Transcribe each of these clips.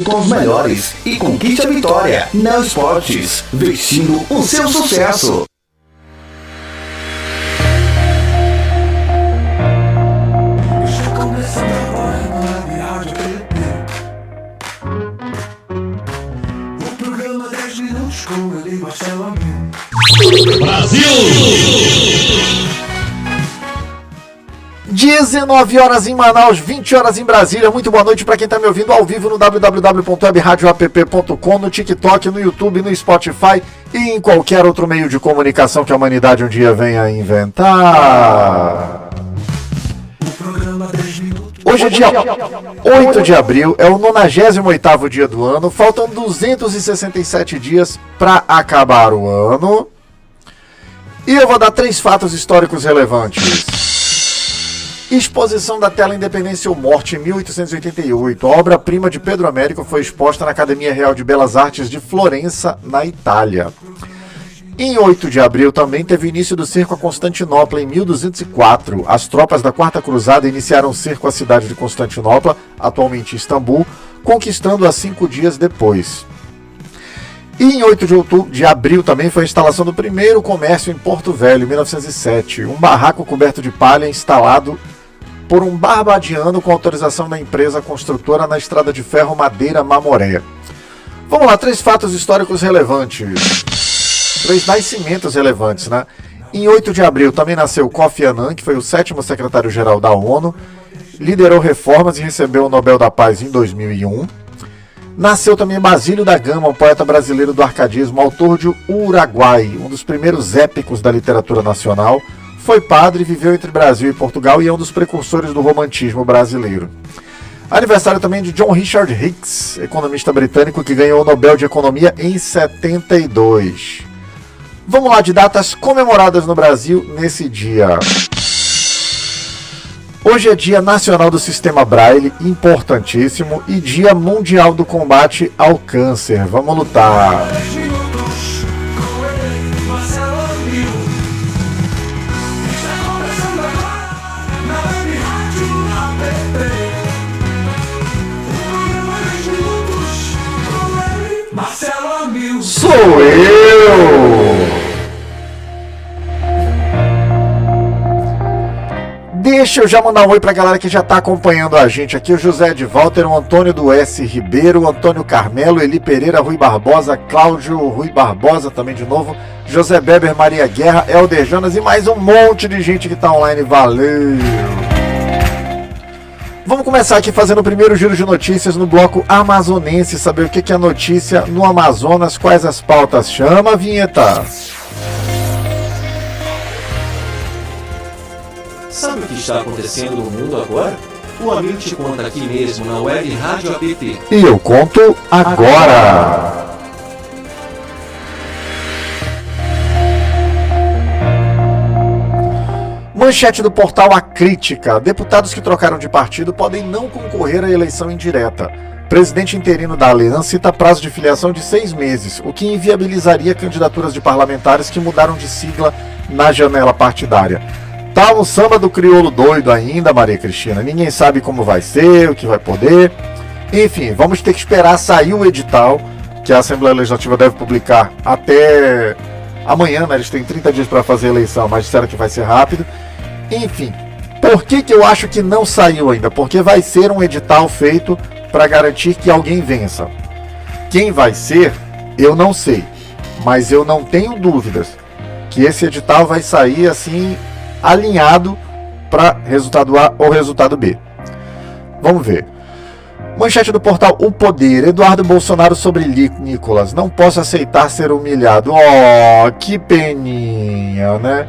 Com os melhores e conquiste a vitória. Neo Esportes, vestindo o seu sucesso. Está começando agora no Web Rádio PP. O programa 10 minutos com ele e Marcelo Amin. Brasil! 19 horas em Manaus, 20 horas em Brasília. Muito boa noite para quem está me ouvindo ao vivo no www.webradioapp.com, no TikTok, no YouTube, no Spotify e em qualquer outro meio de comunicação que a humanidade um dia venha a inventar. Hoje é dia 8 de abril, é o 98º dia do ano. Faltam 267 dias para acabar o ano. E eu vou dar 3 fatos históricos relevantes. Exposição da tela Independência ou Morte, em 1888. A obra-prima de Pedro Américo foi exposta na Academia Real de Belas Artes de Florença, na Itália. Em 8 de abril também teve início do cerco a Constantinopla, em 1204. As tropas da Quarta Cruzada iniciaram o cerco à cidade de Constantinopla, atualmente Istambul, conquistando-a 5 dias depois. E em 8 de abril também foi a instalação do primeiro comércio em Porto Velho, em 1907. Um barraco coberto de palha instalado por um barbadiano com autorização da empresa construtora na estrada de ferro Madeira Mamoré. Vamos lá, 3 fatos históricos relevantes. 3 nascimentos relevantes, né? Em 8 de abril também nasceu Kofi Annan, que foi o 7º secretário-geral da ONU, liderou reformas e recebeu o Nobel da Paz em 2001. Nasceu também Basílio da Gama, um poeta brasileiro do arcadismo, autor de Uruguai, um dos primeiros épicos da literatura nacional. Foi padre, viveu entre Brasil e Portugal e é um dos precursores do romantismo brasileiro. Aniversário também de John Richard Hicks, economista britânico que ganhou o Nobel de Economia em 72. Vamos lá de datas comemoradas no Brasil nesse dia. Hoje é Dia Nacional do Sistema Braille, importantíssimo, e Dia Mundial do Combate ao Câncer. Vamos lutar! Sou eu! Deixa eu já mandar um oi pra galera que já tá acompanhando a gente aqui. O José de Walter, o Antônio do S. Ribeiro, o Antônio Carmelo, Eli Pereira, Rui Barbosa, Cláudio Rui Barbosa também de novo, José Beber, Maria Guerra, Helder Jonas e mais um monte de gente que tá online. Valeu! Vamos começar aqui fazendo o primeiro giro de notícias no bloco amazonense, saber o que é notícia no Amazonas, quais as pautas. Chama a vinheta! Sabe o que está acontecendo no mundo agora? O Amir te conta aqui mesmo na Web Rádio APT. E eu conto agora! Manchete do portal A Crítica. Deputados que trocaram de partido podem não concorrer à eleição indireta. Presidente interino da Aliança cita prazo de filiação de 6 meses, o que inviabilizaria candidaturas de parlamentares que mudaram de sigla na janela partidária. Tá um samba do crioulo doido ainda, Maria Cristina. Ninguém sabe como vai ser, o que vai poder. Enfim, vamos ter que esperar sair o edital, que a Assembleia Legislativa deve publicar até amanhã, né? Eles têm 30 dias para fazer a eleição, mas disseram que vai ser rápido. Enfim, por que eu acho que não saiu ainda? Porque vai ser um edital feito para garantir que alguém vença. Quem vai ser, eu não sei, mas eu não tenho dúvidas que esse edital vai sair assim, alinhado para resultado A ou resultado B. Vamos ver. Manchete do portal O Poder. Eduardo Bolsonaro sobre Nicolas. Não posso aceitar ser humilhado. Oh, que peninha, né?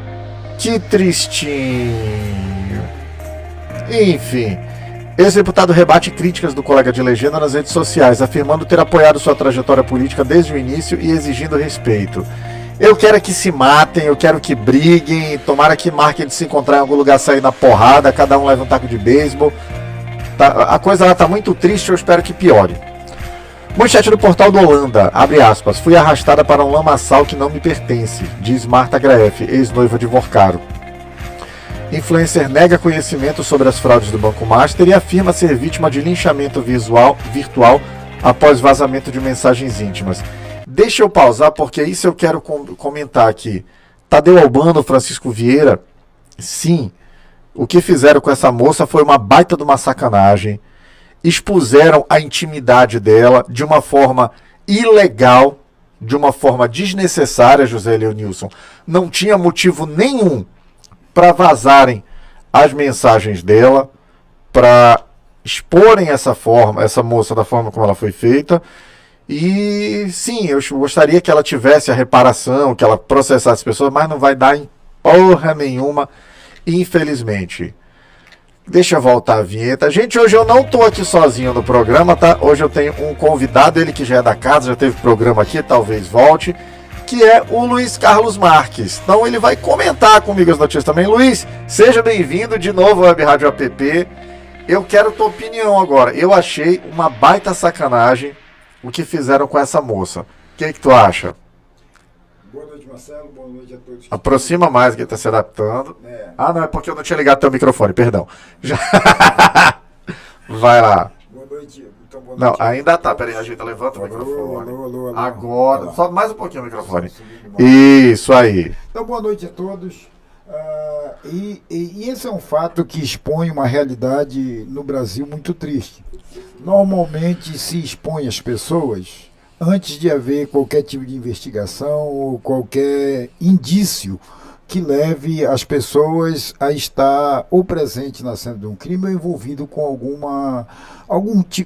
Que tristinho. Enfim, ex-deputado rebate críticas do colega de legenda nas redes sociais, afirmando ter apoiado sua trajetória política desde o início e exigindo respeito. Eu quero que se matem, eu quero que briguem, tomara que marquem de se encontrar em algum lugar, sair na porrada, cada um leva um taco de beisebol. Tá, a coisa lá tá muito triste, eu espero que piore. Manchete do portal do Holanda, abre aspas, fui arrastada para um lamaçal que não me pertence, diz Marta Graef, ex-noiva de Vorcaro. Influencer nega conhecimento sobre as fraudes do Banco Master e afirma ser vítima de linchamento virtual após vazamento de mensagens íntimas. Deixa eu pausar, porque isso eu quero comentar aqui. Tadeu Albano, Francisco Vieira, sim, o que fizeram com essa moça foi uma baita de uma sacanagem. Expuseram a intimidade dela de uma forma ilegal, de uma forma desnecessária, José Leonilson. Não tinha motivo nenhum para vazarem as mensagens dela, para exporem essa moça da forma como ela foi feita. E sim, eu gostaria que ela tivesse a reparação, que ela processasse as pessoas, mas não vai dar em porra nenhuma, infelizmente. Deixa eu voltar a vinheta. Gente, hoje eu não tô aqui sozinho no programa, tá? Hoje eu tenho um convidado, ele que já é da casa, já teve programa aqui, talvez volte, que é o Luiz Carlos Marques. Então ele vai comentar comigo as notícias também. Luiz, seja bem-vindo de novo ao Web Rádio App. Eu quero tua opinião agora. Eu achei uma baita sacanagem o que fizeram com essa moça. O que tu acha? Boa noite, Marcelo. Boa noite a todos. Aproxima mais, que está se adaptando. Ah, não, é porque eu não tinha ligado teu microfone, perdão. Já... Vai lá. Boa noite. Então, boa Não, noite. ainda tá. Peraí, ajeita, levanta o microfone. Alô. Agora, só mais um pouquinho o microfone. Isso. Isso aí. Então, boa noite a todos. E esse é um fato que expõe uma realidade no Brasil muito triste. Normalmente se expõe as pessoas antes de haver qualquer tipo de investigação ou qualquer indício que leve as pessoas a estar ou presente na cena de um crime ou envolvido com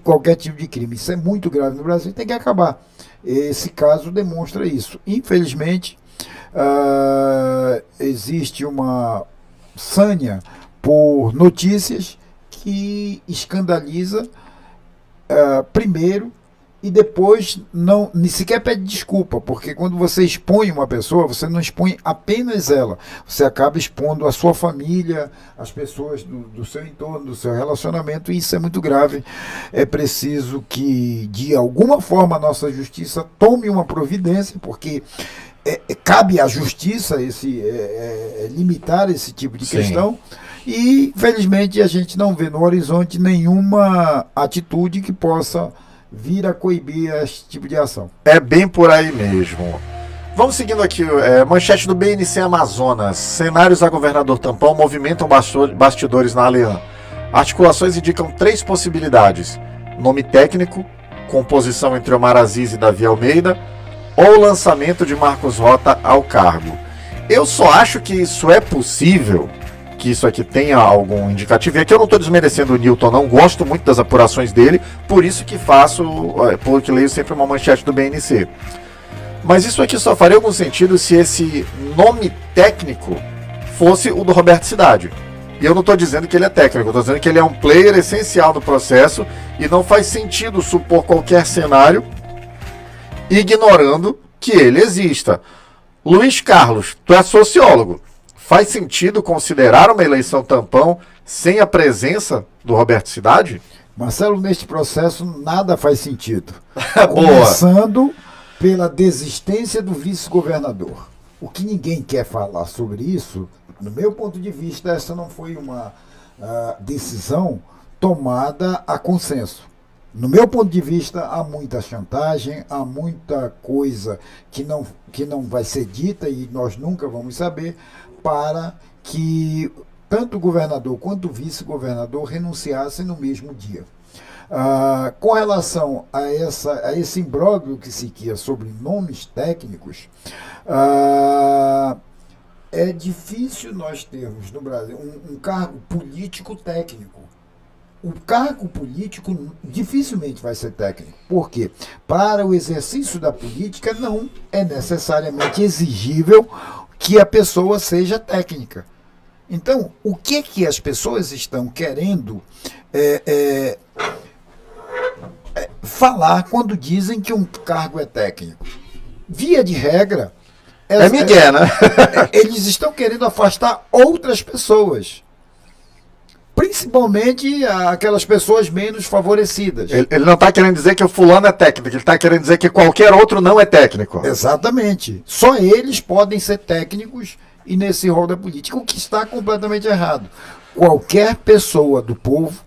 qualquer tipo de crime. Isso é muito grave no Brasil e tem que acabar. Esse caso demonstra isso. Infelizmente, existe uma sânia por notícias que escandaliza primeiro e depois não nem sequer pede desculpa, porque quando você expõe uma pessoa, você não expõe apenas ela, você acaba expondo a sua família, as pessoas do seu entorno, do seu relacionamento, e isso é muito grave. É preciso que, de alguma forma, a nossa justiça tome uma providência, porque cabe à justiça limitar esse tipo de questão. E, infelizmente, a gente não vê no horizonte nenhuma atitude que possa vir a coibir esse tipo de ação. É bem por aí mesmo. Vamos seguindo aqui, manchete do BNC Amazonas. Cenários a governador Tampão movimentam bastidores na Alean. Articulações indicam 3 possibilidades: nome técnico, composição entre Omar Aziz e Davi Almeida, ou lançamento de Marcos Rota ao cargo. Eu só acho que isso é possível, que isso aqui tenha algum indicativo. E aqui eu não estou desmerecendo o Newton, não gosto muito das apurações dele, por isso que porque leio sempre uma manchete do BNC. Mas isso aqui só faria algum sentido se esse nome técnico fosse o do Roberto Cidade. E eu não estou dizendo que ele é técnico, eu estou dizendo que ele é um player essencial no processo e não faz sentido supor qualquer cenário ignorando que ele exista. Luiz Carlos, tu é sociólogo. Faz sentido considerar uma eleição tampão sem a presença do Roberto Cidade? Marcelo, neste processo nada faz sentido. Boa. Começando pela desistência do vice-governador. O que ninguém quer falar sobre isso, no meu ponto de vista, essa não foi uma decisão tomada a consenso. No meu ponto de vista, há muita chantagem, há muita coisa que não vai ser dita e nós nunca vamos saber, para que tanto o governador quanto o vice-governador renunciassem no mesmo dia. Com relação a esse imbróglio que se cria sobre nomes técnicos, é difícil nós termos no Brasil um cargo político técnico. O cargo político dificilmente vai ser técnico. Por quê? Para o exercício da política não é necessariamente exigível que a pessoa seja técnica. Então, o que as pessoas estão querendo falar quando dizem que um cargo é técnico? Via de regra, Miguel, né? Eles estão querendo afastar outras pessoas. Principalmente aquelas pessoas menos favorecidas. Ele não está querendo dizer que o fulano é técnico, ele está querendo dizer que qualquer outro não é técnico. Exatamente. Só eles podem ser técnicos e nesse rol da política, o que está completamente errado. Qualquer pessoa do povo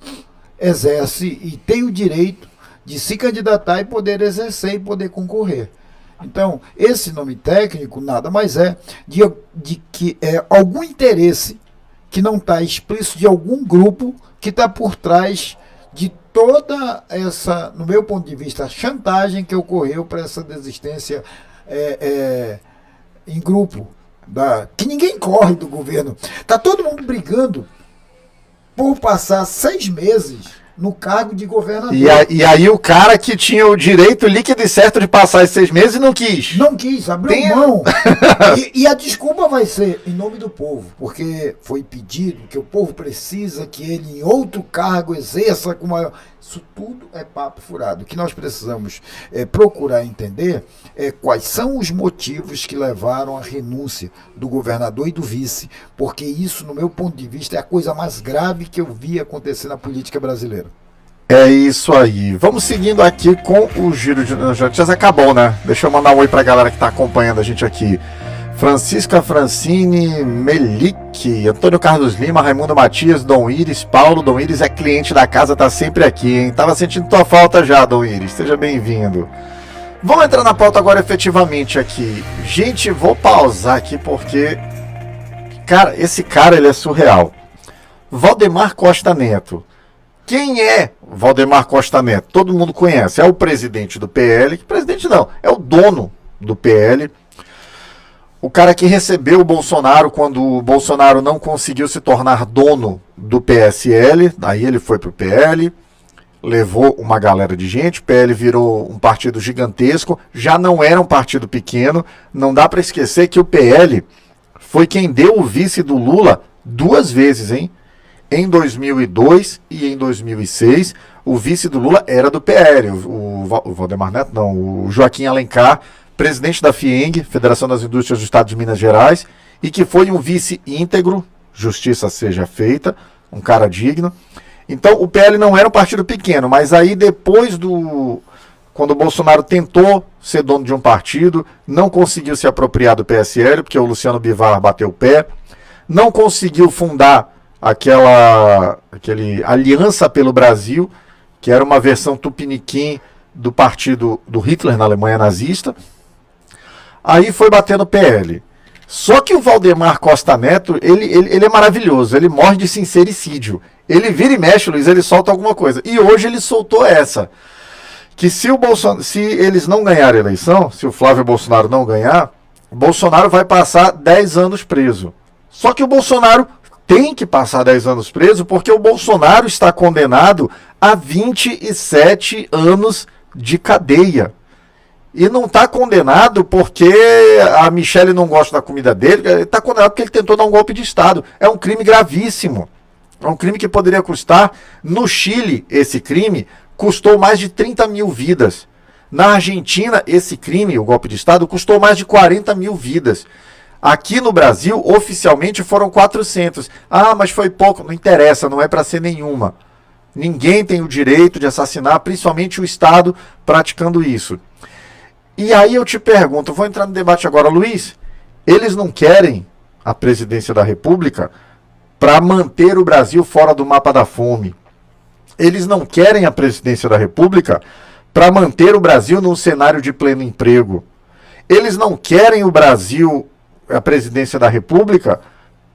exerce e tem o direito de se candidatar e poder exercer e poder concorrer. Então, esse nome técnico nada mais é de que é algum interesse que não está explícito de algum grupo que está por trás de toda essa, no meu ponto de vista, chantagem que ocorreu para essa desistência em grupo, que ninguém corre do governo. Está todo mundo brigando por passar 6 meses no cargo de governador. E aí o cara que tinha o direito líquido e certo de passar esses 6 meses não quis. Não quis, abriu mão. E a desculpa vai ser em nome do povo, porque foi pedido que o povo precisa que ele em outro cargo exerça com maior... Isso tudo é papo furado. O que nós precisamos procurar entender quais são os motivos que levaram à renúncia do governador e do vice, porque isso, no meu ponto de vista, é a coisa mais grave que eu vi acontecer na política brasileira. É isso aí. Vamos seguindo aqui com o giro de notícias. Acabou, né? Deixa eu mandar um oi pra galera que tá acompanhando a gente aqui. Francisca Francine Melique, Antônio Carlos Lima, Raimundo Matias, Dom Iris, Paulo. Dom Iris é cliente da casa, tá sempre aqui, hein? Tava sentindo tua falta já, Dom Iris. Seja bem-vindo. Vamos entrar na pauta agora efetivamente aqui. Gente, vou pausar aqui porque... Cara, esse cara, ele é surreal. Valdemar Costa Neto. Quem é Valdemar Costa Neto? Todo mundo conhece. É o presidente do PL. Presidente não, é o dono do PL. O cara que recebeu o Bolsonaro quando o Bolsonaro não conseguiu se tornar dono do PSL. Daí ele foi pro PL, levou uma galera de gente. O PL virou um partido gigantesco. Já não era um partido pequeno. Não dá para esquecer que o PL foi quem deu o vice do Lula 2 vezes, hein? Em 2002 e em 2006, o vice do Lula era do PL. O Valdemar Neto, não, o Joaquim Alencar, presidente da FIENG, Federação das Indústrias do Estado de Minas Gerais, e que foi um vice íntegro, justiça seja feita, um cara digno. Então o PL não era um partido pequeno, mas aí depois quando o Bolsonaro tentou ser dono de um partido, não conseguiu se apropriar do PSL, porque o Luciano Bivar bateu o pé, não conseguiu fundar aquele Aliança pelo Brasil, que era uma versão tupiniquim do partido do Hitler na Alemanha nazista. Aí foi bater no PL. Só que o Valdemar Costa Neto, ele é maravilhoso, ele morre de sincericídio. Ele vira e mexe, Luiz, ele solta alguma coisa. E hoje ele soltou essa, que se eles não ganharem a eleição, se o Flávio Bolsonaro não ganhar, o Bolsonaro vai passar 10 anos preso. Só que o Bolsonaro tem que passar 10 anos preso porque o Bolsonaro está condenado a 27 anos de cadeia. E não está condenado porque a Michelle não gosta da comida dele, ele está condenado porque ele tentou dar um golpe de Estado. É um crime gravíssimo. É um crime que poderia custar, no Chile, esse crime, custou mais de 30 mil vidas. Na Argentina, esse crime, o golpe de Estado, custou mais de 40 mil vidas. Aqui no Brasil, oficialmente, foram 400. Ah, mas foi pouco. Não interessa, não é para ser nenhuma. Ninguém tem o direito de assassinar, principalmente o Estado, praticando isso. E aí eu te pergunto, vou entrar no debate agora, Luiz, eles não querem a presidência da República para manter o Brasil fora do mapa da fome. Eles não querem a presidência da República para manter o Brasil num cenário de pleno emprego. Eles não querem o Brasil, a presidência da República,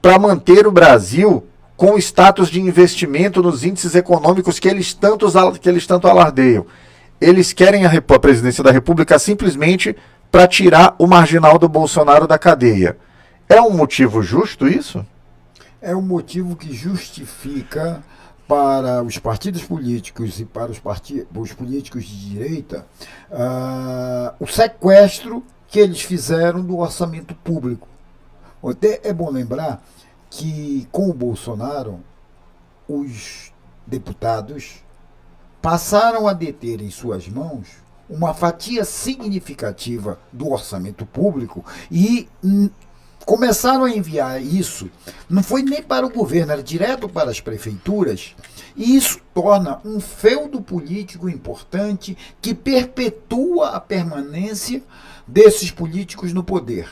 para manter o Brasil com status de investimento nos índices econômicos que eles tanto alardeiam. Eles querem a presidência da República simplesmente para tirar o marginal do Bolsonaro da cadeia. É um motivo justo isso? É um motivo que justifica para os partidos políticos e para os políticos de direita o sequestro que eles fizeram do orçamento público. Até é bom lembrar que com o Bolsonaro, os deputados passaram a deter em suas mãos uma fatia significativa do orçamento público e começaram a enviar isso, não foi nem para o governo, era direto para as prefeituras, e isso torna um feudo político importante que perpetua a permanência desses políticos no poder.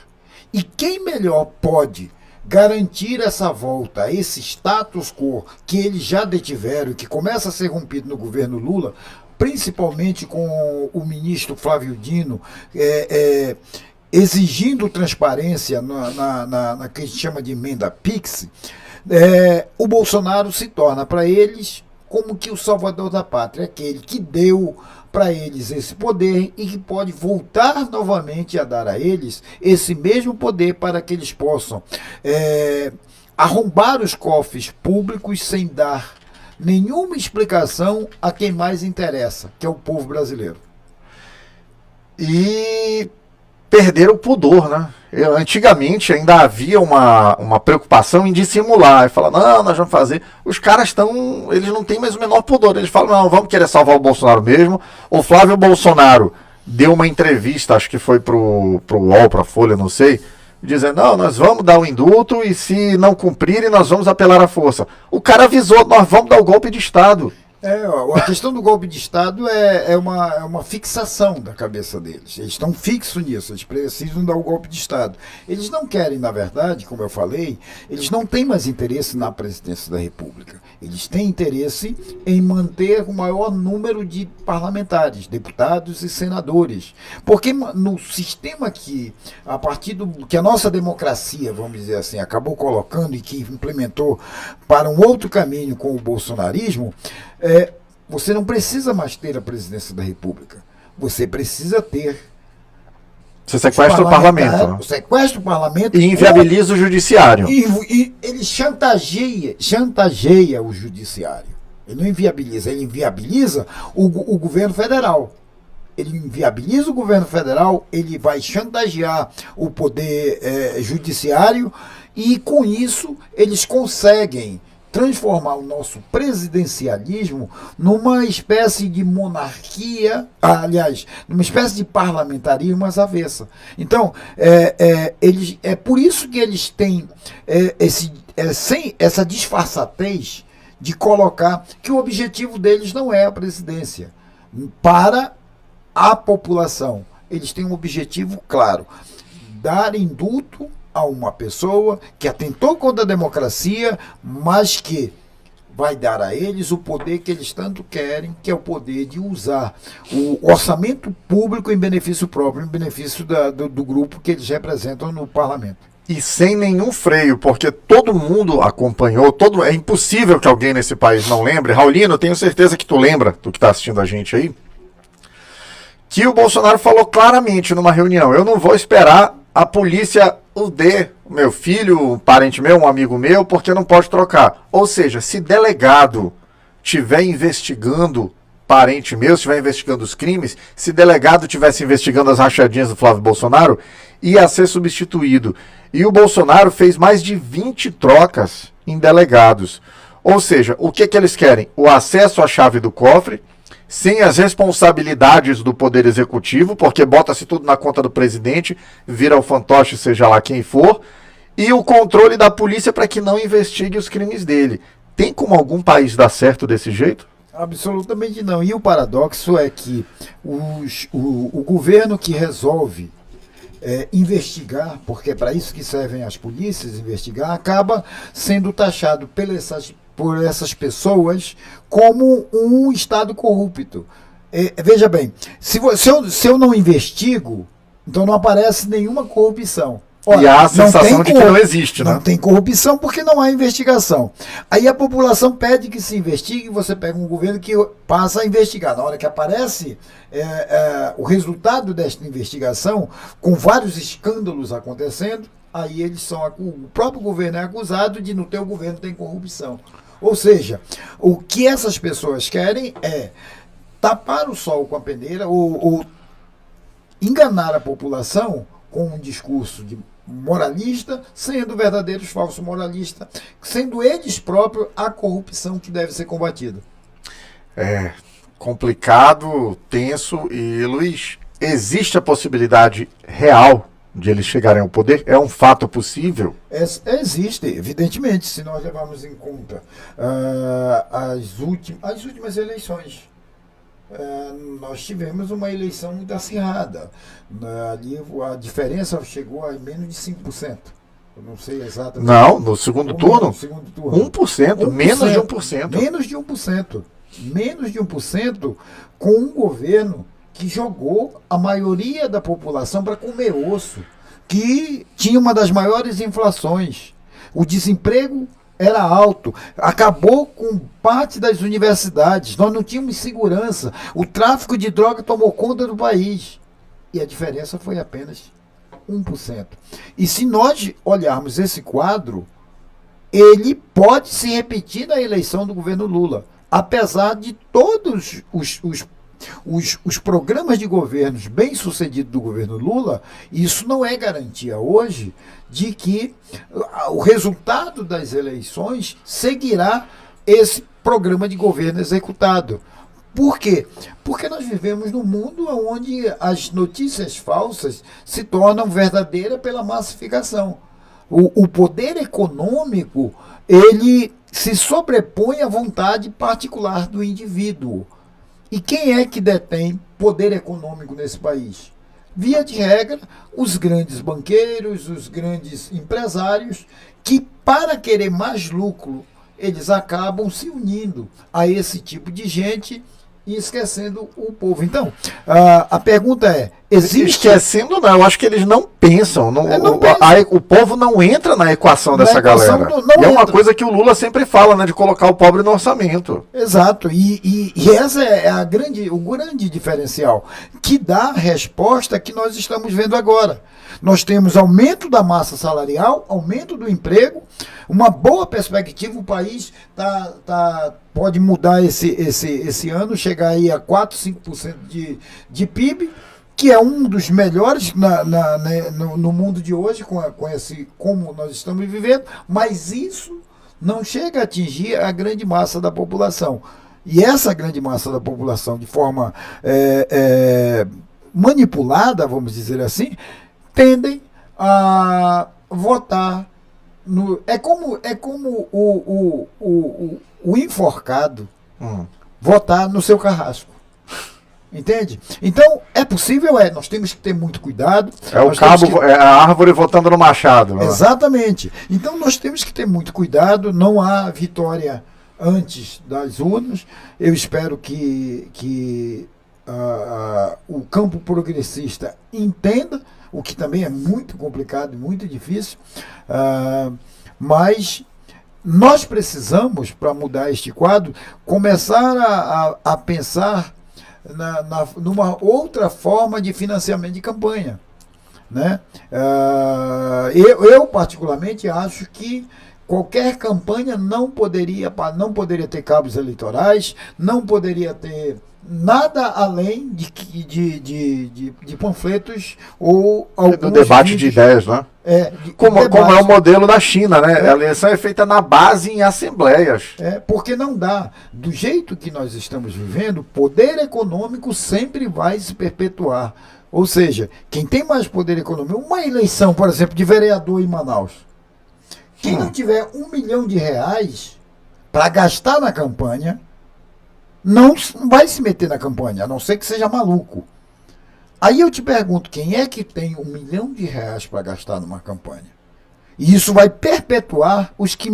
E quem melhor pode garantir essa volta a esse status quo que eles já detiveram e que começa a ser rompido no governo Lula, principalmente com o ministro Flávio Dino, exigindo transparência na que a gente chama de emenda PIX, o Bolsonaro se torna para eles como que o salvador da pátria, aquele que deu para eles esse poder e que pode voltar novamente a dar a eles esse mesmo poder para que eles possam arrombar os cofres públicos sem dar nenhuma explicação a quem mais interessa, que é o povo brasileiro. E perder o pudor, né? Antigamente ainda havia uma preocupação em dissimular, e falar, não, nós vamos fazer. Os caras eles não têm mais o menor pudor, eles falam, não, vamos querer salvar o Bolsonaro mesmo. O Flávio Bolsonaro deu uma entrevista, acho que foi pro UOL, pra Folha, não sei, dizendo, não, nós vamos dar o indulto e se não cumprirem, nós vamos apelar à força. O cara avisou, nós vamos dar o golpe de Estado. A questão do golpe de Estado é uma fixação da cabeça deles. Eles estão fixos nisso, eles precisam dar o golpe de Estado. Eles não querem, na verdade, como eu falei, eles não têm mais interesse na presidência da República. Eles têm interesse em manter o maior número de parlamentares, deputados e senadores. Porque no sistema que, a partir do que a nossa democracia, vamos dizer assim, acabou colocando e que implementou para um outro caminho com o bolsonarismo, você não precisa mais ter a presidência da República. Você precisa ter. Você sequestra o parlamento. Né? Sequestra o parlamento. E inviabiliza o judiciário. E ele chantageia o judiciário. Ele não inviabiliza, ele inviabiliza o governo federal. Ele inviabiliza o governo federal, ele vai chantagear o poder judiciário e, com isso, eles conseguem transformar o nosso presidencialismo numa espécie de monarquia, aliás, numa espécie de parlamentarismo às avessas. Então, é por isso que eles têm essa disfarçatez de colocar que o objetivo deles não é a presidência. Para a população, eles têm um objetivo claro: dar indulto a uma pessoa que atentou contra a democracia, mas que vai dar a eles o poder que eles tanto querem, que é o poder de usar o orçamento público em benefício próprio, em benefício do grupo que eles representam no parlamento. E sem nenhum freio, porque todo mundo acompanhou, é impossível que alguém nesse país não lembre. Raulino, eu tenho certeza que tu lembra, tu que está assistindo a gente aí, que o Bolsonaro falou claramente numa reunião: eu não vou esperar a polícia o meu filho, um parente meu, um amigo meu, porque não pode trocar. Ou seja, se delegado estiver investigando parente meu, estiver investigando os crimes, se delegado estivesse investigando as rachadinhas do Flávio Bolsonaro, ia ser substituído. E o Bolsonaro fez mais de 20 trocas em delegados. Ou seja, o que eles querem? O acesso à chave do cofre, sem as responsabilidades do Poder Executivo, porque bota-se tudo na conta do presidente, vira o fantoche, seja lá quem for, e o controle da polícia para que não investigue os crimes dele. Tem como algum país dar certo desse jeito? Absolutamente não. E o paradoxo é que o governo que resolve investigar, porque é para isso que servem as polícias, investigar, acaba sendo taxado por essas pessoas como um Estado corrupto. Veja bem, se eu não investigo, então não aparece nenhuma corrupção. Ora, e há a sensação de que não existe, né? Não tem corrupção porque não há investigação. Aí a população pede que se investigue e você pega um governo que passa a investigar. Na hora que aparece o resultado desta investigação, com vários escândalos acontecendo, aí o próprio governo é acusado de no teu governo tem corrupção. Ou seja, o que essas pessoas querem é tapar o sol com a peneira ou enganar a população com um discurso de moralista, sendo verdadeiros falsos moralistas, sendo eles próprios a corrupção que deve ser combatida. É complicado, tenso. E, Luiz, existe a possibilidade real de eles chegarem ao poder? É um fato possível? Existe, evidentemente, se nós levarmos em conta as últimas eleições. Nós tivemos uma eleição muito acirrada. Ali a diferença chegou a menos de 5%. Eu não sei exatamente. Não, no segundo turno? No segundo turno. 1%, menos de 1%. Menos de 1%. menos de 1%, com um governo que jogou a maioria da população para comer osso, que tinha uma das maiores inflações. O desemprego era alto, acabou com parte das universidades, nós não tínhamos segurança, o tráfico de droga tomou conta do país. E a diferença foi apenas 1%. E se nós olharmos esse quadro, ele pode se repetir na eleição do governo Lula, apesar de todos os programas de governos bem-sucedidos do governo Lula. Isso não é garantia hoje de que o resultado das eleições seguirá esse programa de governo executado. Por quê? Porque nós vivemos num mundo onde as notícias falsas se tornam verdadeiras pela massificação. O poder econômico, ele se sobrepõe à vontade particular do indivíduo. E quem é que detém poder econômico nesse país? Via de regra, os grandes banqueiros, os grandes empresários, que para querer mais lucro, eles acabam se unindo a esse tipo de gente e esquecendo o povo. Então, a pergunta é, existe... Esquecendo não, eu acho que eles não pensam. O povo não entra na equação dessa galera. E é uma coisa que o Lula sempre fala, né, de colocar o pobre no orçamento. Exato, e essa é o grande diferencial, que dá a resposta que nós estamos vendo agora. Nós temos aumento da massa salarial, aumento do emprego, uma boa perspectiva. O país pode mudar esse ano, chegar aí a 4, 5% de PIB, que é um dos melhores no mundo de hoje, como nós estamos vivendo, mas isso não chega a atingir a grande massa da população. E essa grande massa da população, de forma manipulada, vamos dizer assim, tendem a votar no... É como o enforcado votar no seu carrasco. Entende? Então, é possível, nós temos que ter muito cuidado. É a árvore votando no machado. Né? Exatamente. Então, nós temos que ter muito cuidado, não há vitória antes das urnas. Eu espero que o campo progressista entenda, o que também é muito complicado e muito difícil, mas nós precisamos, para mudar este quadro, começar a pensar numa outra forma de financiamento de campanha, né? Eu particularmente acho que qualquer campanha não poderia ter cabos eleitorais, não poderia ter nada além de panfletos ou alguns do debate de ideias, né? Como é o modelo da China, né? A eleição é feita na base em assembleias. Porque não dá. Do jeito que nós estamos vivendo, poder econômico sempre vai se perpetuar. Ou seja, quem tem mais poder econômico, uma eleição, por exemplo, de vereador em Manaus, quem não tiver R$1 milhão para gastar na campanha, não vai se meter na campanha, a não ser que seja maluco. Aí eu te pergunto, quem é que tem R$1 milhão para gastar numa campanha? E isso vai perpetuar os que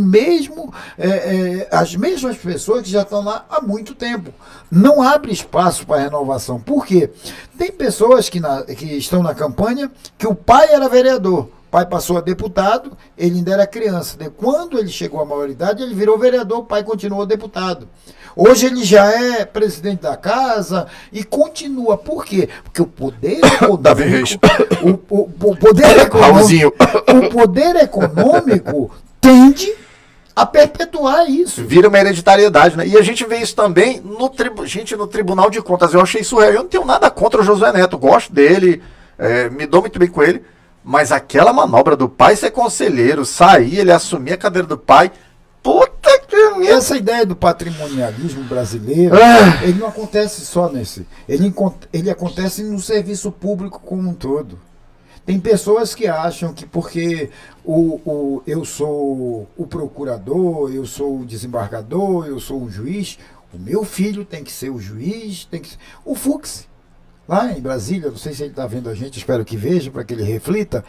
as mesmas pessoas que já estão lá há muito tempo. Não abre espaço para renovação. Por quê? Tem pessoas que estão na campanha que o pai era vereador. O pai passou a deputado, ele ainda era criança. Quando ele chegou à maioridade, ele virou vereador, o pai continuou deputado. Hoje ele já é presidente da casa e continua. Por quê? Porque o poder econômico, o poder econômico tende a perpetuar isso. Vira uma hereditariedade, né? E a gente vê isso também no Tribunal de Contas. Eu achei surreal. Eu não tenho nada contra o Josué Neto, gosto dele, me dou muito bem com ele. Mas aquela manobra do pai ser conselheiro, sair, ele assumir a cadeira do pai, puta que... Essa ideia do patrimonialismo brasileiro, ele não acontece só nesse. Ele acontece no serviço público como um todo. Tem pessoas que acham que porque eu sou o procurador, eu sou o desembargador, eu sou o juiz, o meu filho tem que ser o juiz, tem que ser... O Fux, lá em Brasília, não sei se ele está vendo a gente, espero que veja, para que ele reflita,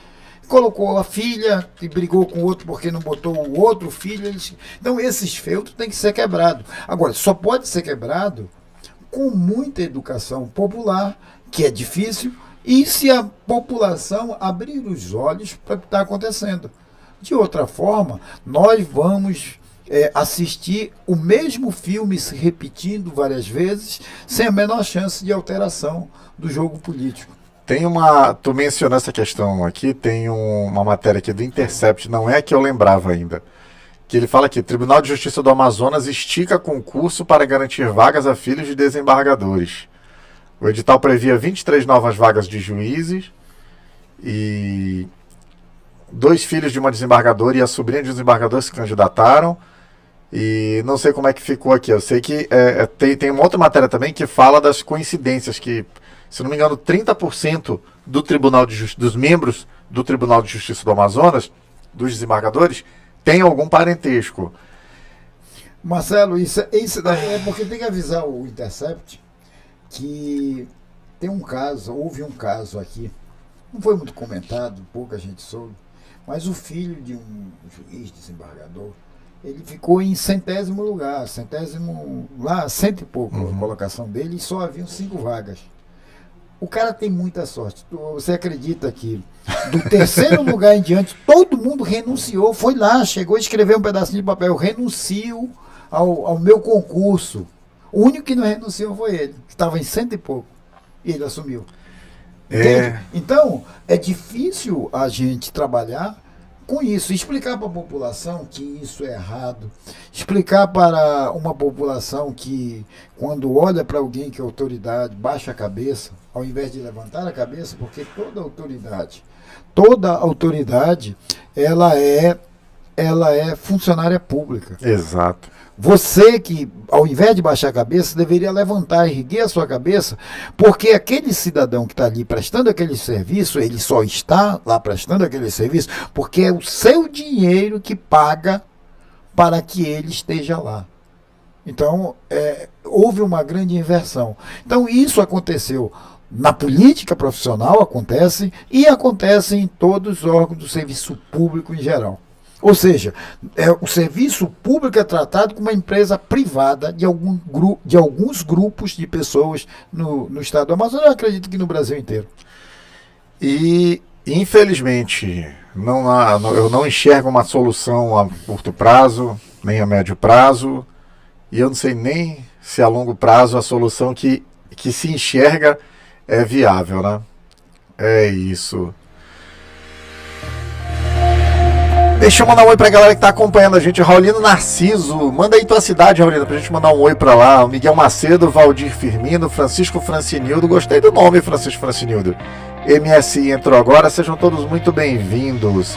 colocou a filha, que brigou com o outro porque não botou o outro filho. Então esses feudos têm que ser quebrados. Agora, só pode ser quebrado com muita educação popular, que é difícil, e se a população abrir os olhos para o que está acontecendo. De outra forma, nós vamos assistir o mesmo filme se repetindo várias vezes, sem a menor chance de alteração do jogo político. Tu mencionou essa questão aqui, tem uma matéria aqui do Intercept, não é a que eu lembrava ainda, que ele fala aqui: Tribunal de Justiça do Amazonas estica concurso para garantir vagas a filhos de desembargadores. O edital previa 23 novas vagas de juízes e 2 filhos de uma desembargadora e a sobrinha de um desembargador se candidataram. E não sei como é que ficou aqui. Eu sei que tem uma outra matéria também que fala das coincidências, que, se não me engano, 30% dos membros do Tribunal de Justiça do Amazonas, dos desembargadores, tem algum parentesco. Marcelo, isso daí é porque tem que avisar o Intercept que houve um caso aqui, não foi muito comentado, pouca gente soube, mas o filho de um juiz desembargador, ele ficou em 100º lugar, lá, 100 e pouco, a colocação dele, e só haviam 5 vagas. O cara tem muita sorte. Você acredita que do 3º lugar em diante, todo mundo renunciou, foi lá, chegou a escrever um pedacinho de papel: renuncio ao meu concurso. O único que não renunciou foi ele, que estava em 100 e pouco, e ele assumiu. Então, é difícil a gente trabalhar com isso, explicar para a população que isso é errado, explicar para uma população que, quando olha para alguém que é autoridade, baixa a cabeça, ao invés de levantar a cabeça, porque toda autoridade, ela é funcionária pública. Exato. Você que, ao invés de baixar a cabeça, deveria levantar, erguer a sua cabeça, porque aquele cidadão que está ali prestando aquele serviço, ele só está lá prestando aquele serviço porque é o seu dinheiro que paga para que ele esteja lá. Então, houve uma grande inversão. Então, isso aconteceu na política profissional, acontece em todos os órgãos do serviço público em geral. Ou seja, o serviço público é tratado como uma empresa privada de alguns grupos de pessoas no estado do Amazonas, eu acredito que no Brasil inteiro. E, infelizmente, eu não enxergo uma solução a curto prazo, nem a médio prazo, e eu não sei nem se a longo prazo a solução que se enxerga é viável, né? É isso. Deixa eu mandar um oi pra galera que tá acompanhando a gente. Raulino Narciso, manda aí tua cidade, Raulino, pra gente mandar um oi pra lá. O Miguel Macedo, Valdir Firmino, Francisco Francinildo, gostei do nome, Francisco Francinildo. MSI entrou agora, sejam todos muito bem-vindos.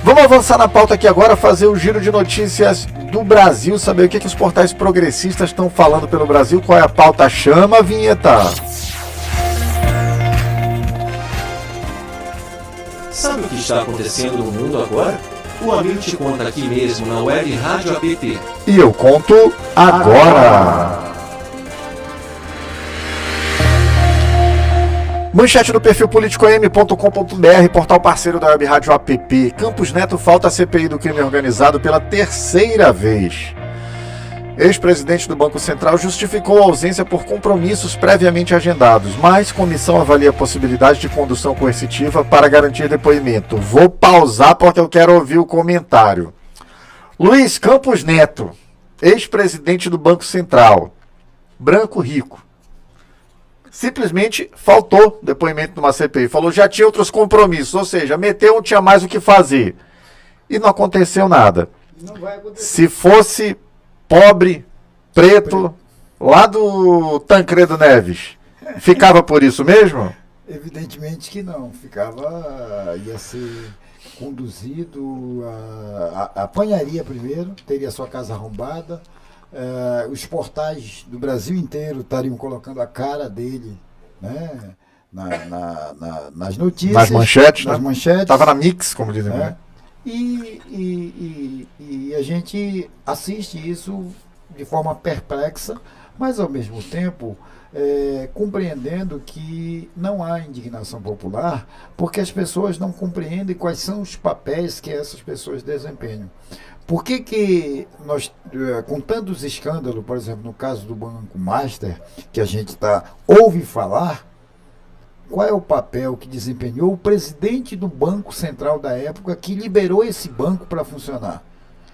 Vamos avançar na pauta aqui agora, fazer o giro de notícias do Brasil, saber o que os portais progressistas estão falando pelo Brasil, qual é a pauta. Chama a vinheta. Sabe o que está acontecendo no mundo agora? O Amir te conta aqui mesmo na Web Rádio APT. E eu conto agora. Manchete do perfil politicoam.com.br, portal parceiro da Web Rádio APP. Campos Neto falta a CPI do crime organizado pela 3ª vez. Ex-presidente do Banco Central justificou a ausência por compromissos previamente agendados, mas comissão avalia a possibilidade de condução coercitiva para garantir depoimento. Vou pausar porque eu quero ouvir o comentário. Luiz Campos Neto, ex-presidente do Banco Central, branco rico, simplesmente faltou depoimento numa CPI. Falou, já tinha outros compromissos, ou seja, meteu, não tinha mais o que fazer. E não aconteceu nada. Não vai acontecer. Se fosse pobre, preto, lá do Tancredo Neves, ficava por isso mesmo? Evidentemente que não. Ia ser conduzido, apanharia primeiro, teria sua casa arrombada, os portais do Brasil inteiro estariam colocando a cara dele, né, nas notícias. Nas manchetes, nas né? manchetes. Estava na Mix, como dizem, né? E a gente assiste isso de forma perplexa, mas ao mesmo tempo compreendendo que não há indignação popular, porque as pessoas não compreendem quais são os papéis que essas pessoas desempenham. Por que nós, com tantos escândalos, por exemplo, no caso do Banco Master, que a gente ouve falar, qual é o papel que desempenhou o presidente do Banco Central da época que liberou esse banco para funcionar?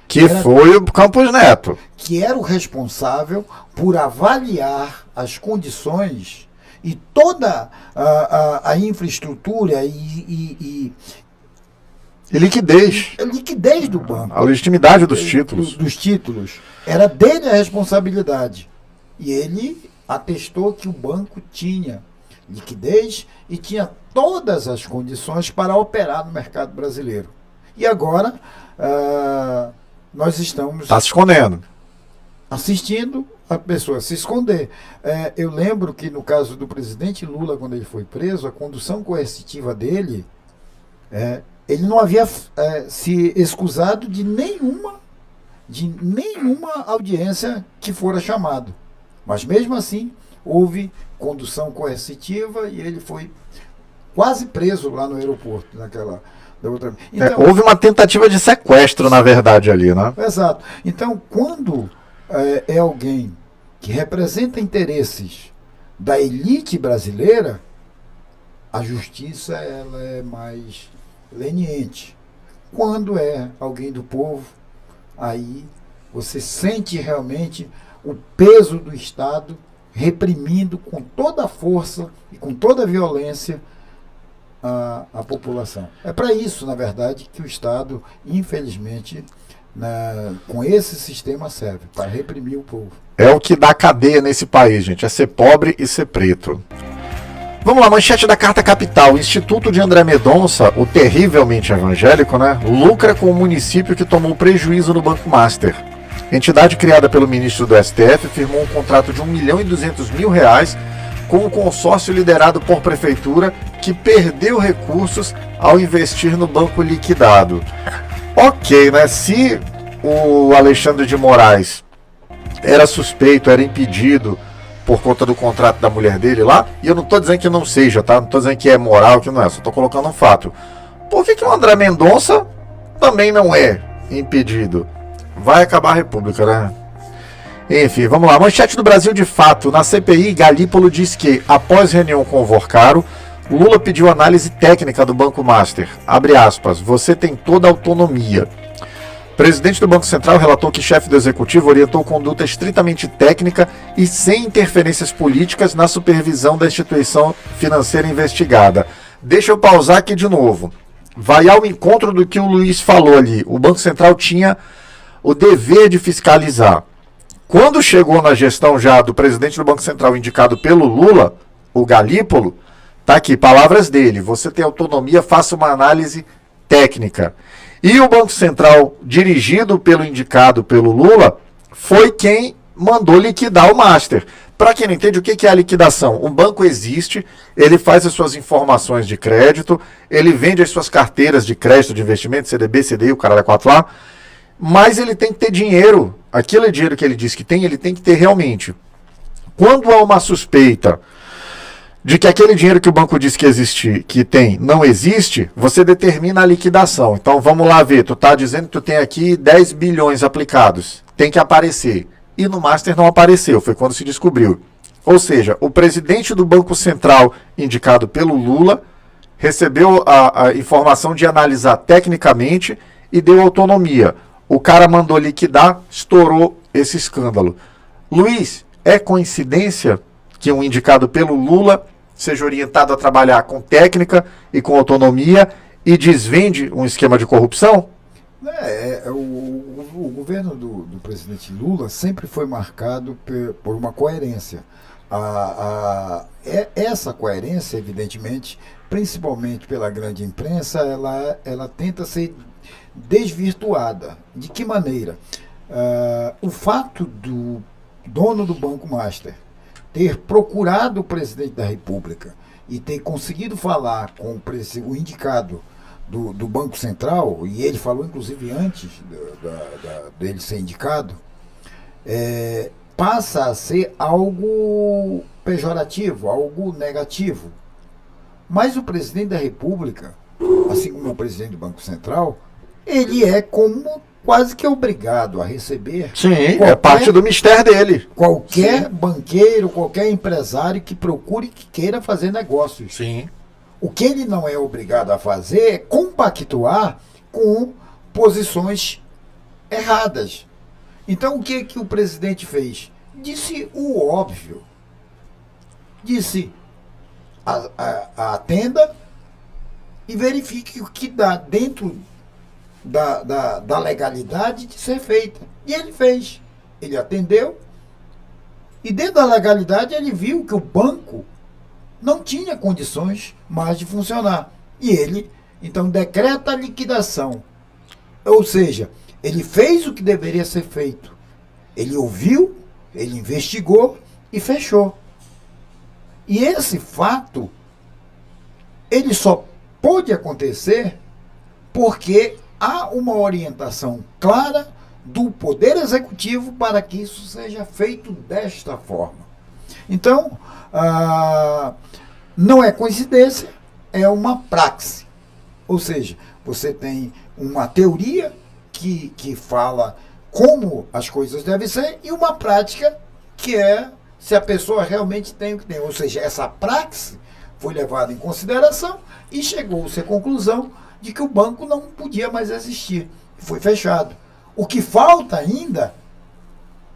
Que foi o Campos Neto. Que era o responsável por avaliar as condições e toda a infraestrutura e liquidez do banco. A legitimidade dos títulos. Dos títulos. Era dele a responsabilidade. E ele atestou que o banco tinha liquidez e tinha todas as condições para operar no mercado brasileiro. E agora nós estamos... Está se escondendo. Assistindo a pessoa se esconder. Eu lembro que no caso do presidente Lula, quando ele foi preso, a condução coercitiva dele, ele não havia se excusado de nenhuma audiência que fora chamado. Mas mesmo assim, houve condução coercitiva e ele foi quase preso lá no aeroporto, Então, houve uma tentativa de sequestro, na verdade, ali, né? Exato. Então, quando é alguém que representa interesses da elite brasileira, a justiça ela é mais leniente. Quando é alguém do povo, aí você sente realmente o peso do Estado reprimindo com toda a força e com toda a violência a população. É para isso, na verdade, que o Estado, infelizmente, com esse sistema serve, para reprimir o povo. É o que dá cadeia nesse país, gente, é ser pobre e ser preto. Vamos lá, manchete da Carta Capital. O Instituto de André Mendonça, o terrivelmente evangélico, né, lucra com o município que tomou prejuízo no Banco Master. Entidade criada pelo ministro do STF firmou um contrato de R$1.200.000 com um consórcio liderado por prefeitura que perdeu recursos ao investir no banco liquidado. Ok, né? Se o Alexandre de Moraes era suspeito, era impedido por conta do contrato da mulher dele lá, e eu não estou dizendo que não seja, tá? Não estou dizendo que é moral, que não é, só estou colocando um fato. Por que o André Mendonça também não é impedido? Vai acabar a República, né? Enfim, vamos lá. Manchete do Brasil de Fato. Na CPI, Galípolo diz que, após reunião com o Vorcaro, Lula pediu análise técnica do Banco Master. Abre aspas, você tem toda a autonomia. O presidente do Banco Central relatou que o chefe do executivo orientou conduta estritamente técnica e sem interferências políticas na supervisão da instituição financeira investigada. Deixa eu pausar aqui de novo. Vai ao encontro do que o Luiz falou ali. O Banco Central tinha o dever de fiscalizar. Quando chegou na gestão já do presidente do Banco Central indicado pelo Lula, o Galípolo, tá aqui, palavras dele, você tem autonomia, faça uma análise técnica. E o Banco Central, dirigido indicado pelo Lula, foi quem mandou liquidar o Master. Para quem não entende, o que é a liquidação? Um banco existe, ele faz as suas informações de crédito, ele vende as suas carteiras de crédito, de investimento, CDB, CDI, o caralho é 4 lá, mas ele tem que ter dinheiro. Aquele dinheiro que ele diz que tem, ele tem que ter realmente. Quando há uma suspeita de que aquele dinheiro que o banco diz que existe, que tem, não existe, você determina a liquidação. Então vamos lá ver, tu está dizendo que tu tem aqui 10 bilhões aplicados, tem que aparecer. E no Master não apareceu, foi quando se descobriu. Ou seja, o presidente do Banco Central, indicado pelo Lula, recebeu a informação de analisar tecnicamente e deu autonomia. O cara mandou liquidar, estourou esse escândalo. Luiz, é coincidência que um indicado pelo Lula seja orientado a trabalhar com técnica e com autonomia e desvende um esquema de corrupção? O governo do presidente Lula sempre foi marcado por uma coerência. Essa coerência, evidentemente, principalmente pela grande imprensa, ela tenta ser desvirtuada. De que maneira? O fato do dono do Banco Master ter procurado o presidente da República e ter conseguido falar com o indicado do Banco Central, e ele falou inclusive antes dele ser indicado, passa a ser algo pejorativo, algo negativo. Mas o presidente da República, assim como o presidente do Banco Central, ele é como quase que obrigado a receber. Sim, é parte do mistério dele. Qualquer banqueiro, qualquer empresário que procure, que queira fazer negócios. Sim. O que ele não é obrigado a fazer é compactuar com posições erradas. Então o que o presidente fez? Disse o óbvio. Disse, atenda e verifique o que dá dentro da legalidade de ser feita. E ele fez. Ele atendeu e dentro da legalidade ele viu que o banco não tinha condições mais de funcionar. E ele, então, decreta a liquidação. Ou seja, ele fez o que deveria ser feito. Ele ouviu, ele investigou e fechou. E esse fato, ele só pôde acontecer porque há uma orientação clara do Poder Executivo para que isso seja feito desta forma. Então, não é coincidência, é uma praxe. Ou seja, você tem uma teoria que fala como as coisas devem ser e uma prática que é se a pessoa realmente tem o que tem. Ou seja, essa praxe foi levada em consideração e chegou-se à conclusão de que o banco não podia mais existir. Foi fechado. O que falta ainda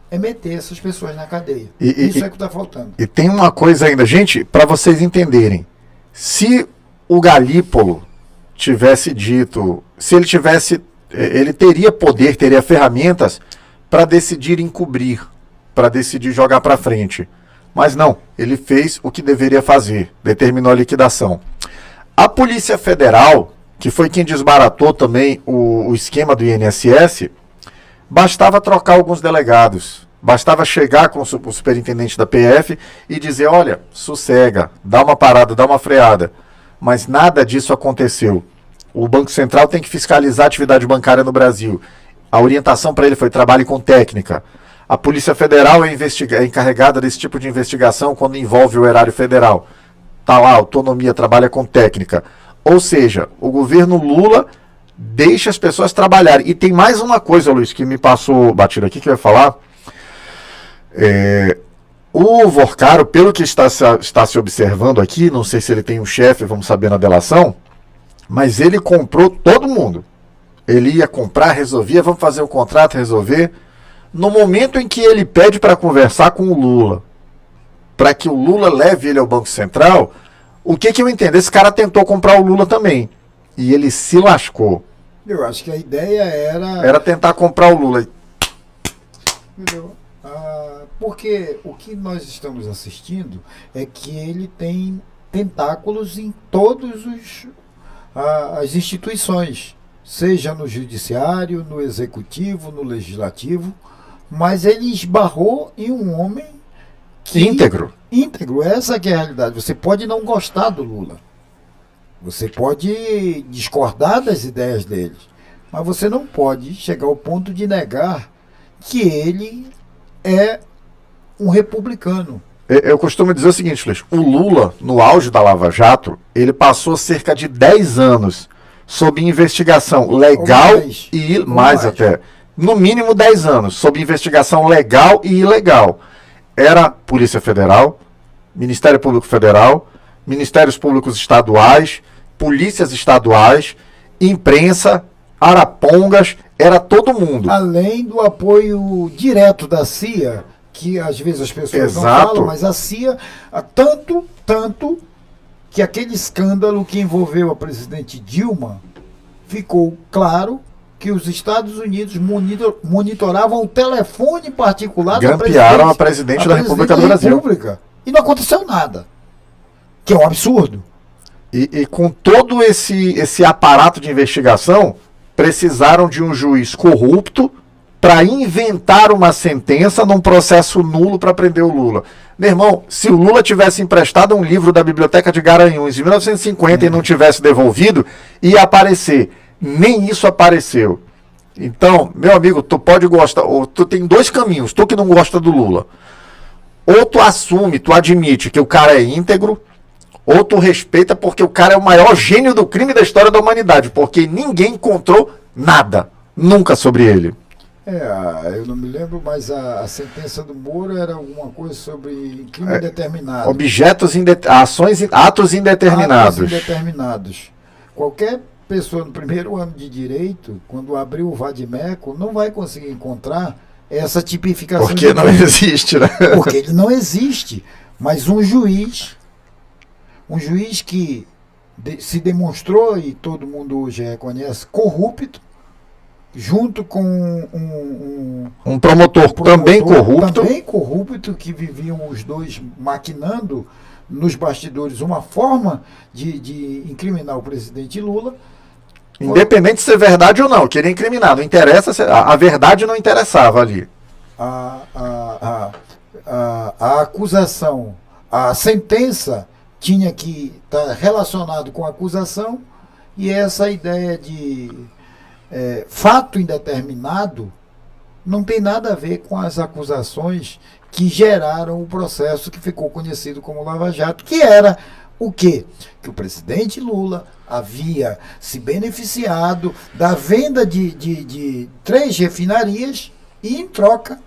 é meter essas pessoas na cadeia. Isso é que está faltando. E tem uma coisa ainda, gente, para vocês entenderem. Se o Galípolo tivesse dito, se ele tivesse, ele teria poder, teria ferramentas para decidir encobrir, para decidir jogar para frente. Mas não, ele fez o que deveria fazer, determinou a liquidação. A Polícia Federal, que foi quem desbaratou também o esquema do INSS, bastava trocar alguns delegados. Bastava chegar com o superintendente da PF e dizer, olha, sossega, dá uma parada, dá uma freada. Mas nada disso aconteceu. O Banco Central tem que fiscalizar a atividade bancária no Brasil. A orientação para ele foi trabalhe com técnica. A Polícia Federal é encarregada desse tipo de investigação quando envolve o erário federal. Está lá, autonomia, trabalha com técnica. Ou seja, o governo Lula deixa as pessoas trabalharem. E tem mais uma coisa, Luiz, que me passou batido aqui, que eu ia falar. O Vorcaro, pelo que está se observando aqui, não sei se ele tem um chefe, vamos saber na delação, mas ele comprou todo mundo. Ele ia comprar, resolvia, vamos fazer o contrato, resolver. No momento em que ele pede para conversar com o Lula, para que o Lula leve ele ao Banco Central, o que eu entendo? Esse cara tentou comprar o Lula também. E ele se lascou. Eu acho que a ideia era tentar comprar o Lula. Entendeu? Porque o que nós estamos assistindo é que ele tem tentáculos em todas as instituições, seja no judiciário, no executivo, no legislativo, mas ele esbarrou em um homem íntegro. Essa que é a realidade. Você pode não gostar do Lula, você pode discordar das ideias dele, mas você não pode chegar ao ponto de negar que ele é um republicano. Eu costumo dizer o seguinte, Flex, o Lula, no auge da Lava Jato, ele passou cerca de 10 anos sob investigação legal mais até, no mínimo 10 anos, sob investigação legal e ilegal. Era Polícia Federal, Ministério Público Federal, Ministérios Públicos Estaduais, polícias estaduais, imprensa, arapongas, era todo mundo. Além do apoio direto da CIA, que às vezes as pessoas não falam, mas a CIA, tanto que aquele escândalo que envolveu a presidente Dilma, ficou claro que os Estados Unidos monitoravam o telefone particular grampearam a presidente da República do Brasil. E não aconteceu nada. Que é um absurdo. E com todo esse aparato de investigação, precisaram de um juiz corrupto para inventar uma sentença num processo nulo para prender o Lula. Meu irmão, se o Lula tivesse emprestado um livro da Biblioteca de Garanhuns em 1950 e não tivesse devolvido, ia aparecer. Nem isso apareceu. Então, meu amigo, tu pode gostar, ou tu tem dois caminhos, tu que não gosta do Lula. Ou tu assume, tu admite que o cara é íntegro, ou tu respeita porque o cara é o maior gênio do crime da história da humanidade, porque ninguém encontrou nada, nunca sobre ele. Eu não me lembro, mas a sentença do Moro era alguma coisa sobre crime indeterminado. Atos indeterminados. Atos indeterminados. Qualquer pessoa no primeiro ano de direito, quando abrir o vadimeco, não vai conseguir encontrar essa tipificação. Porque não existe, né? Porque ele não existe. Mas um juiz que se demonstrou, e todo mundo hoje reconhece, corrupto, junto com um promotor também corrupto, que viviam os dois maquinando nos bastidores uma forma de incriminar o presidente Lula. Independente de ser verdade ou não, queria incriminar, não interessa, a verdade não interessava ali. A acusação, a sentença tinha que estar relacionado com a acusação, e essa ideia de fato indeterminado não tem nada a ver com as acusações que geraram o processo que ficou conhecido como Lava Jato, que era o quê? Que o presidente Lula havia se beneficiado da venda de 3 refinarias e, em troca,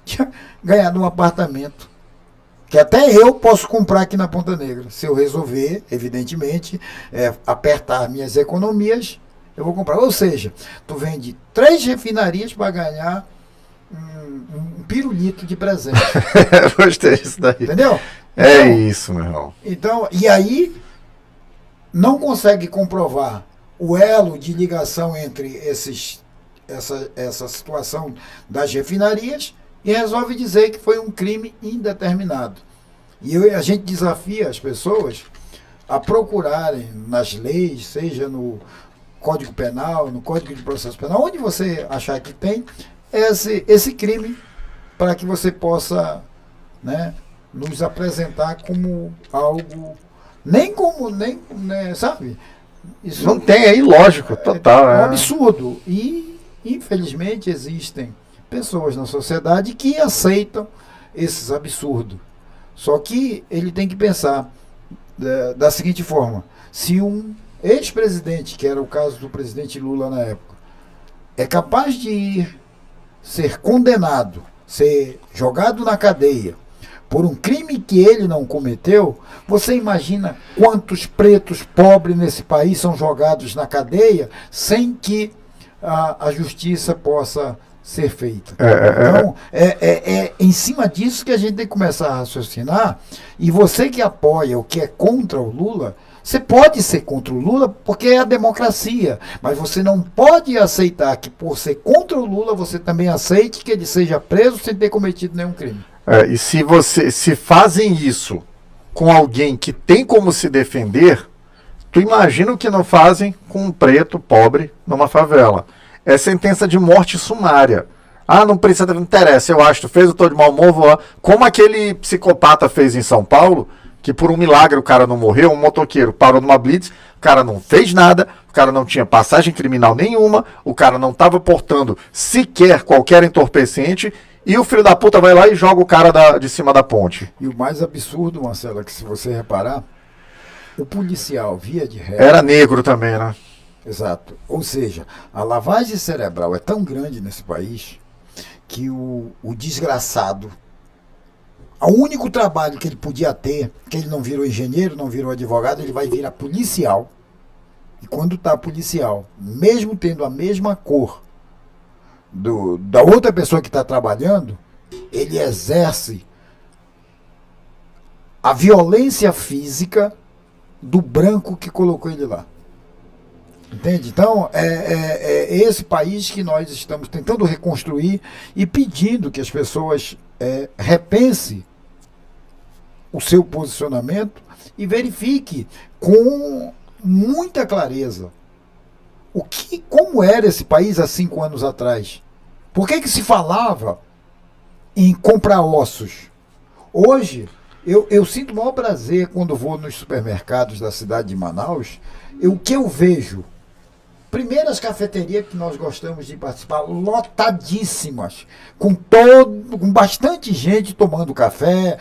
tinha ganhado um apartamento que até eu posso comprar aqui na Ponta Negra. Se eu resolver, evidentemente, apertar minhas economias, eu vou comprar. Ou seja, tu vende 3 refinarias para ganhar um pirulito de presente. Gostei disso daí. Entendeu? É isso, meu irmão. Então, e aí não consegue comprovar o elo de ligação entre essa situação das refinarias e resolve dizer que foi um crime indeterminado. E a gente desafia as pessoas a procurarem nas leis, seja no Código Penal, no Código de Processo Penal, onde você achar que tem esse crime, para que você possa, né, nos apresentar como algo, sabe? Isso não tem, é ilógico, total. É um absurdo. E, infelizmente, existem pessoas na sociedade que aceitam esses absurdos. Só que ele tem que pensar da seguinte forma: se um ex-presidente, que era o caso do presidente Lula na época, é capaz de ser condenado, ser jogado na cadeia por um crime que ele não cometeu, você imagina quantos pretos pobres nesse país são jogados na cadeia sem que a justiça possa ser feita. Então, é em cima disso que a gente tem que começar a raciocinar. E você que apoia ou que é contra o Lula, você pode ser contra o Lula porque é a democracia, mas você não pode aceitar que, por ser contra o Lula, você também aceite que ele seja preso sem ter cometido nenhum crime. E se fazem isso com alguém que tem como se defender, tu imagina o que não fazem com um preto pobre numa favela. É sentença de morte sumária. Não precisa, não interessa, eu acho, tu fez o todo de mau humor, vou lá. Como aquele psicopata fez em São Paulo, que por um milagre o cara não morreu, um motoqueiro parou numa blitz, o cara não fez nada, o cara não tinha passagem criminal nenhuma, o cara não estava portando sequer qualquer entorpecente, e o filho da puta vai lá e joga o cara de cima da ponte. E o mais absurdo, Marcelo, é que, se você reparar, o policial, via de regra, era negro também, né? Exato. Ou seja, a lavagem cerebral é tão grande nesse país que o desgraçado, o único trabalho que ele podia ter, que ele não virou engenheiro, não virou advogado, ele vai virar policial. E quando está policial, mesmo tendo a mesma cor da outra pessoa que está trabalhando, ele exerce a violência física do branco que colocou ele lá. Entende? Então, é esse país que nós estamos tentando reconstruir e pedindo que as pessoas repensem o seu posicionamento e verifique com muita clareza como era esse país há 5 anos atrás. Por que se falava em comprar ossos? Hoje, eu sinto o maior prazer quando vou nos supermercados da cidade de Manaus. O que eu vejo, primeiras cafeterias que nós gostamos de participar, lotadíssimas, com bastante gente tomando café,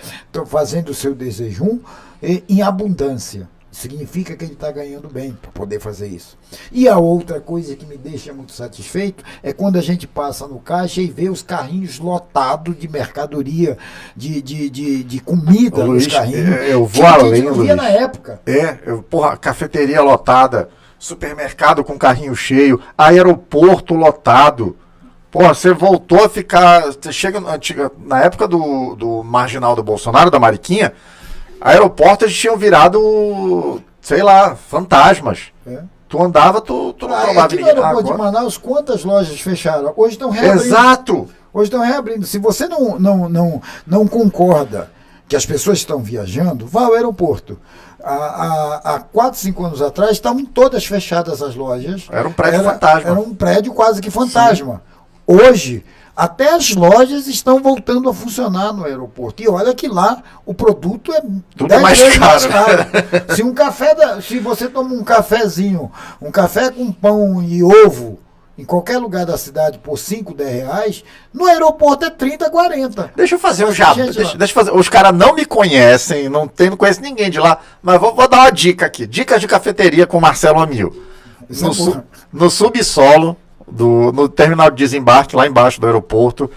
fazendo o seu desejum em abundância. Significa que ele está ganhando bem para poder fazer isso. E a outra coisa que me deixa muito satisfeito é quando a gente passa no caixa e vê os carrinhos lotados de mercadoria, de comida Luiz, nos carrinhos. Eu vou que a além, gente não via Luiz. na época. Cafeteria lotada, supermercado com carrinho cheio, aeroporto lotado. Porra, você voltou a ficar... Você chega na época do marginal do Bolsonaro, da Mariquinha, aeroportos tinham virado, sei lá, fantasmas. É. Tu andava, tu não tomava Aqui no aeroporto de Manaus, quantas lojas fecharam? Hoje estão reabrindo. Exato! Hoje estão reabrindo. Se você não concorda que as pessoas estão viajando, vá ao aeroporto. Há 4, 5 anos atrás estavam todas fechadas as lojas. Era um prédio fantasma. Era um prédio quase que fantasma. Sim. Hoje, até as lojas estão voltando a funcionar no aeroporto. E olha que lá o produto é tudo 10 mais vezes caro. Mais caro. Se você toma um cafezinho, um café com pão e ovo, em qualquer lugar da cidade por 5, 10 reais, no aeroporto é 30, 40. Deixa eu fazer um jabá. Deixa eu fazer. Os caras não me conhecem, não conheço ninguém de lá, mas vou dar uma dica aqui. Dicas de cafeteria com Marcelo Amil. No subsolo, no terminal de desembarque, lá embaixo do aeroporto,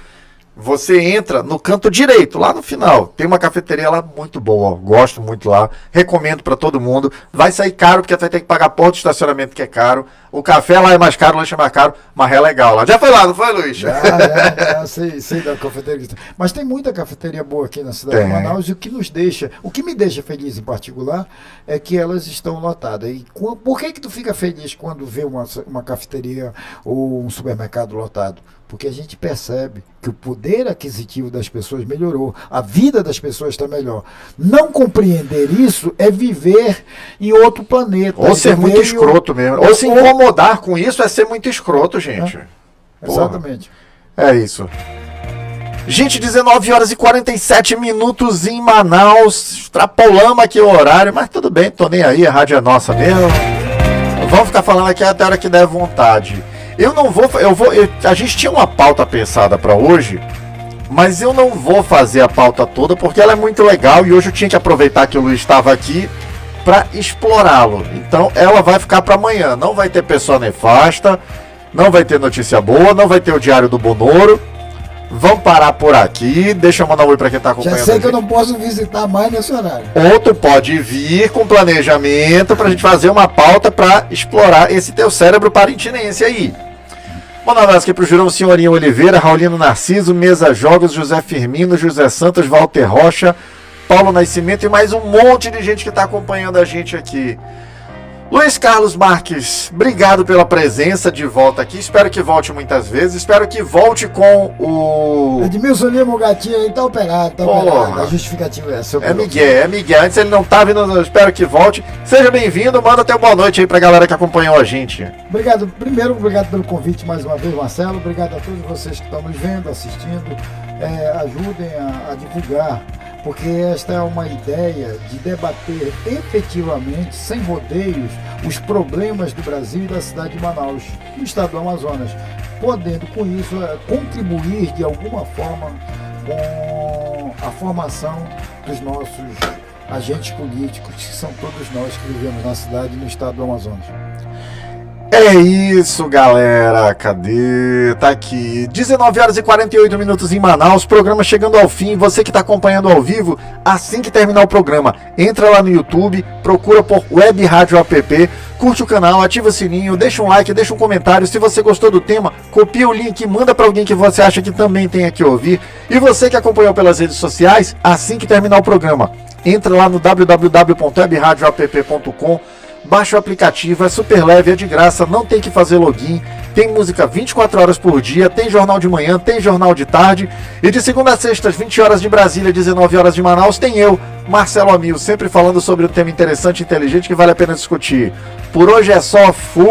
você entra no canto direito, lá no final. Tem uma cafeteria lá muito boa, ó. Gosto muito lá, recomendo para todo mundo. Vai sair caro, porque vai ter que pagar porta de estacionamento, que é caro. O café lá é mais caro, o lanche é mais caro, mas é legal lá. Já foi lá, não foi, Luiz? Já sei da cafeteria. Mas tem muita cafeteria boa aqui na cidade de Manaus, e o que me deixa feliz em particular é que elas estão lotadas. E por que tu fica feliz quando vê uma cafeteria ou um supermercado lotado? Porque a gente percebe que o poder aquisitivo das pessoas melhorou, a vida das pessoas está melhor. Não compreender isso é viver em outro planeta. Ou ser muito escroto mesmo. Ou se incomodar com isso é ser muito escroto, gente. Exatamente. É isso. Gente, 19 horas e 47 minutos em Manaus. Extrapolamos aqui o horário, mas tudo bem, tô nem aí, a rádio é nossa mesmo. Vamos ficar falando aqui até a hora que der vontade. A gente tinha uma pauta pensada para hoje, mas eu não vou fazer a pauta toda porque ela é muito legal e hoje eu tinha que aproveitar que o Luiz estava aqui para explorá-lo. Então ela vai ficar para amanhã. Não vai ter pessoa nefasta, não vai ter notícia boa, não vai ter o Diário do Bonoro. Vamos parar por aqui. Deixa eu mandar um oi para quem está acompanhando. Já sei que eu não posso visitar mais nesse horário. Ou tu pode vir com planejamento para a gente fazer uma pauta para explorar esse teu cérebro parintinense aí. Manda um abraço aqui pro Jurão Senhorinho Oliveira, Raulino Narciso, Mesa Jogos, José Firmino, José Santos, Walter Rocha, Paulo Nascimento e mais um monte de gente que está acompanhando a gente aqui. Luiz Carlos Marques, obrigado pela presença de volta aqui. Espero que volte muitas vezes. Espero que volte com o... Edmilson Lima, o gatinho aí, tá operado, A justificativa é essa. É Miguel. Antes ele não tá vindo, espero que volte. Seja bem-vindo, manda até boa noite aí pra galera que acompanhou a gente. Obrigado pelo convite mais uma vez, Marcelo. Obrigado a todos vocês que estão nos vendo, assistindo. Ajudem a divulgar, porque esta é uma ideia de debater efetivamente, sem rodeios, os problemas do Brasil e da cidade de Manaus, no estado do Amazonas, podendo com isso contribuir de alguma forma com a formação dos nossos agentes políticos, que são todos nós que vivemos na cidade e no estado do Amazonas. É isso, galera. Cadê? Tá aqui. 19 horas e 48 minutos em Manaus. Programa chegando ao fim. Você que está acompanhando ao vivo, assim que terminar o programa, entra lá no YouTube, procura por Web Rádio App, curte o canal, ativa o sininho, deixa um like, deixa um comentário. Se você gostou do tema, copia o link, manda para alguém que você acha que também tem que ouvir. E você que acompanhou pelas redes sociais, assim que terminar o programa, entra lá no www.webradioapp.com. Baixa o aplicativo, é super leve, é de graça, não tem que fazer login, tem música 24 horas por dia, tem jornal de manhã, tem jornal de tarde, e de segunda a sexta, às 20 horas de Brasília, 19 horas de Manaus, tem eu, Marcelo Amil, sempre falando sobre um tema interessante e inteligente que vale a pena discutir. Por hoje é só, fui!